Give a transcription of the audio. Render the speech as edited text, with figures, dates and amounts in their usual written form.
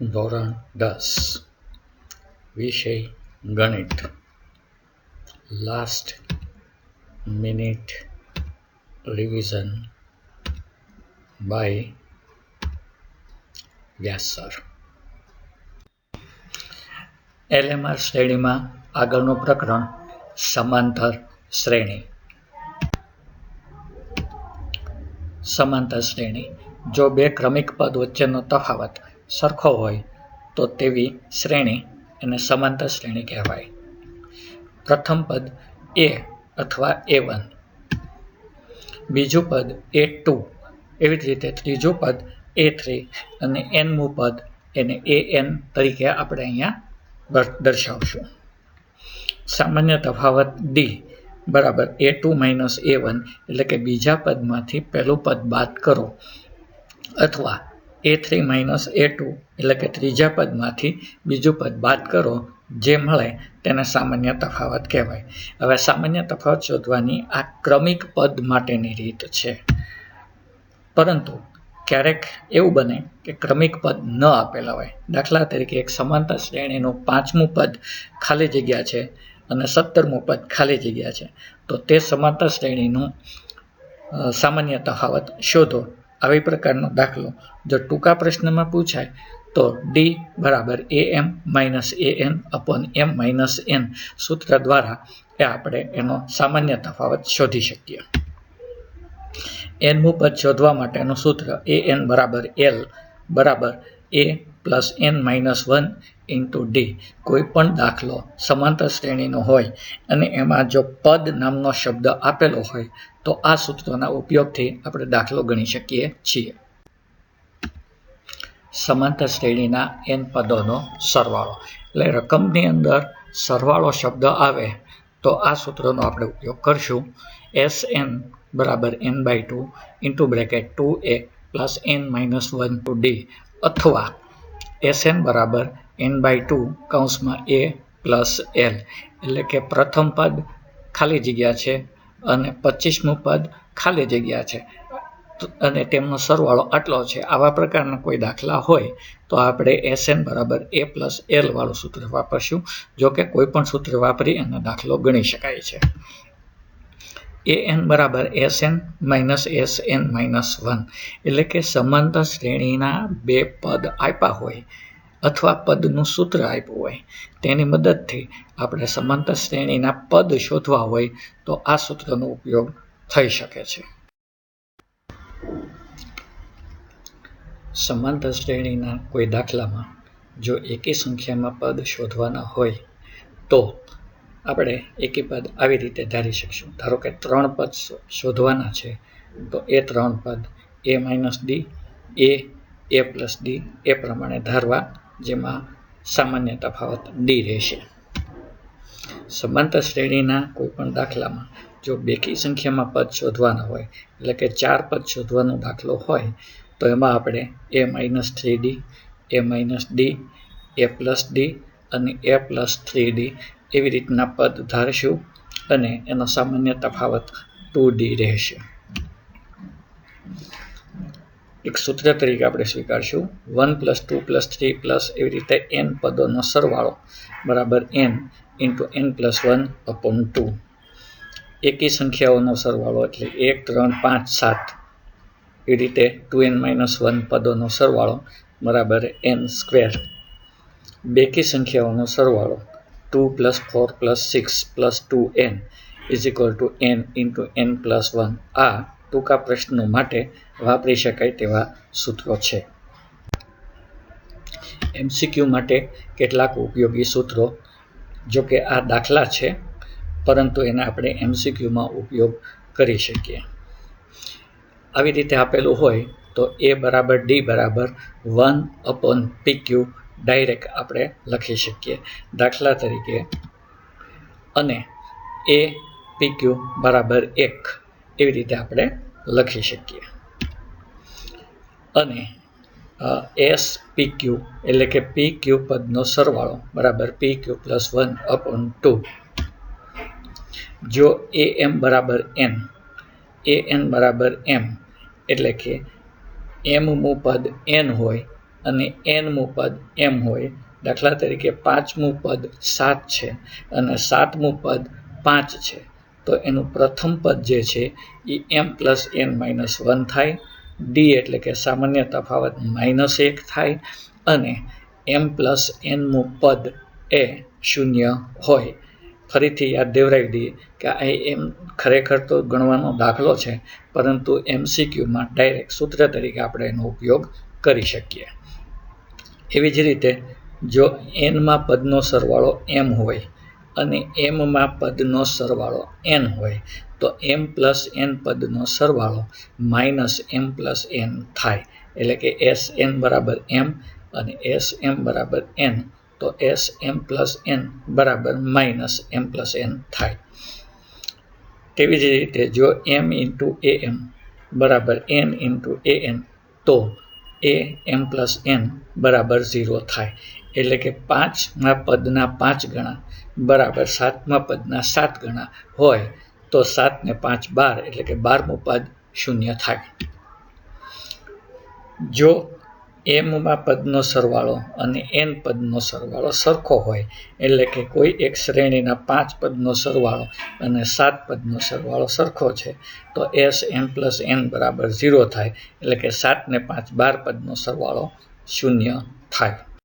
ધોરણ 10 વિષય ગણિત last minute revision by Vyas sir. LMR શ્રેણીમાં આગળનું પ્રકરણ સમાંતર શ્રેણી. સમાંતર શ્રેણી જો બે ક્રમિક પદ વચ્ચેનો તફાવત સરખો હોય તો તેવી શ્રેણી એને સમાંતર શ્રેણી કહેવાય. પ્રથમ પદ a અથવા a1, બીજું પદ a2, એવી જ રીતે ત્રીજું પદ a3 અને nમું પદ એને an તરીકે આપણે અહીંયા દર્શાવશું. સામાન્ય તફાવત d બરાબર a2 માઇનસ a1, એટલે કે બીજા પદમાંથી પહેલું પદ બાદ કરો, અથવા a3 માઇનસ a2, એટલે કે ત્રીજા પદમાંથી બીજું પદ બાદ કરો, જે મળે તેને સામાન્ય તફાવત કહેવાય. હવે સામાન્ય તફાવત શોધવાની આ ક્રમિક પદ માટેની રીત છે, પરંતુ ક્યારેક એવું બને કે ક્રમિક પદ ન આપેલા હોય. દાખલા તરીકે એક સમાંતર શ્રેણીનું 5મું પદ ખાલી જગ્યા છે અને 17મું પદ ખાલી જગ્યા છે, તો તે સમાંતર શ્રેણીનું સામાન્ય તફાવત શોધો. આવી પ્રકારનો દાખલો જો ટૂંકા પ્રશ્નમાં પૂછાય તો d બરાબર am minus an upon m minus n સૂત્ર દ્વારા આપણે એનો સામાન્ય તફાવત શોધી શકીએ. nમું પદ શોધવા માટેનું સૂત્ર an બરાબર l બરાબર a plus n minus 1 into d. કોઈ પણ દાખલો સમાંતર શ્રેણીનો હોય અને એમાં જો પદ નામનો શબ્દ આપેલો હોય તો આ સૂત્રોના ઉપયોગથી આપણે દાખલો ગણી શકીએ છીએ. સમાંતર શ્રેણીના n પદોનો સરવાળો, એટલે રકમની અંદર સરવાળો શબ્દ આવે તો આ સૂત્રનો આપણે ઉપયોગ કરશું. Sn બરાબર n/2 into bracket 2a plus n minus 1 to d, અથવા Sn બરાબર n/2 કૌંસમાં a પ્લસ l, એટલે કે પ્રથમ પદ ખાલી જગ્યા છે અને 25મું પદ ખાલી જગ્યા છે અને તેમનો સરવાળો આટલો છે. આવા પ્રકારના કોઈ દાખલા હોય તો આપણે Sn બરાબર a પ્લસ l વાળું સૂત્ર વાપરશું. જો કે કોઈ પણ સૂત્ર વાપરી અને દાખલો ગણી શકાય છે. an બરાબર Sn માઇનસ Sn માઇનસ 1, એટલે કે સમાંતર શ્રેણીના બે પદ આપ્યા હોય અથવા પદનું સૂત્ર આપ્યું હોય, તેની મદદથી આપણે સમાંતર શ્રેણીના પદ શોધવા હોય તો આ સૂત્રનો ઉપયોગ થઈ શકે છે. સમાંતર શ્રેણીના કોઈ દાખલામાં જો એકી સંખ્યામાં પદ શોધવાના હોય તો આપણે એકી પદ આવી રીતે ધારી શકશું. ધારો કે 3 પદ શોધવાના છે તો એ 3 પદ a minus d, a plus d એ પ્રમાણે ધારવા, જેમાં સામાન્ય તફાવત d રહેશે. સમાંતર શ્રેણીના કોઈ પણ દાખલામાં જો બેકી સંખ્યામાં પદ શોધવાના હોય, એટલે કે 4 પદ શોધવાનો દાખલો હોય, તો એમાં આપણે a minus 3d, a minus d, a plus d અને a પ્લસ 3d એવી રીતના પદ ધારશું અને એનો સામાન્ય તફાવત 2d રહેશે. એક સૂત્ર તરીકે આપણે સ્વીકારશું 1 પ્લસ 2 પ્લસ 3 પ્લસ એવી રીતે n પદોનો સરવાળો બરાબર n into n plus 1 upon 2. એકી સંખ્યાઓનો સરવાળો એટલે 1, 3, 5, 7 એ રીતે 2n માઇનસ 1 પદોનો સરવાળો બરાબર n સ્ક્વેર. બેકી સંખ્યાઓનો સરવાળો 2 plus 4 plus 6 plus 2n is equal to n into n plus 1. આ ટૂંકા પ્રશ્નો માટે વાપરી શકાય તેવા સૂત્રો છે. MCQ માટે કેટલાક ઉપયોગી સૂત્રો, જો કે આ દાખલા છે પરંતુ એને આપણે MCQમાં ઉપયોગ કરી શકીએ. આવી રીતે આપેલું હોય તો a બરાબર d બરાબર 1 અપોન pq ડાયરેક્ટ આપણે લખી શકીએ. દાખલા તરીકે અને a pq બરાબર 1 એવી રીતે આપણે લખી શકીએ. અને s pq એટલે કે pq પદનો સરવાળો બરાબર pq પ્લસ 1 અપોન 2. જો am બરાબર n, an બરાબર m, એટલે કે mમું પદ n હોય અને nમું પદ m હોય, દાખલા તરીકે 5મું પદ 7 છે અને 7મું પદ 5 છે, તો એનું પ્રથમ પદ જે છે એ m + n - 1 થાય, d એટલે કે સામાન્ય તફાવત -1 થાય અને m + nમું પદ એ 0 હોય. ફરીથી યાદ દેવરાવી દઈએ કે આ એમ ખરેખર તો ગણવાનો દાખલો છે, પરંતુ MCQમાં ડાયરેક્ટ સૂત્ર તરીકે આપણે એનો ઉપયોગ કરી શકીએ. એવી જ રીતે જો nમાં પદનો સરવાળો m હોય અને mમાં પદનો સરવાળો n હોય, તો m + n પદનો સરવાળો -m + n થાય, એટલે કે Sn = m અને Sm = n, તો Sm + n = -m + n થાય. તેવી જ રીતે જો m × am = n × an, તો am + n = 0 થાય, એટલે કે 5મા પદના 5 ગણા બરાબર 7મા પદના 7 ગણા હોય, તો 7 ને 5 = 12, એટલે કે 12મું પદ 0 થાય. જો mમાં પદનો સરવાળો અને n પદનો સરવાળો સરખો હોય, એટલે કે કોઈ એક શ્રેણીના 5 પદનો સરવાળો અને 7 પદનો સરવાળો સરખો છે, તો Sm + n = 0 થાય, એટલે કે 7 ને 5 = 12 પદનો સરવાળો 0 થાય.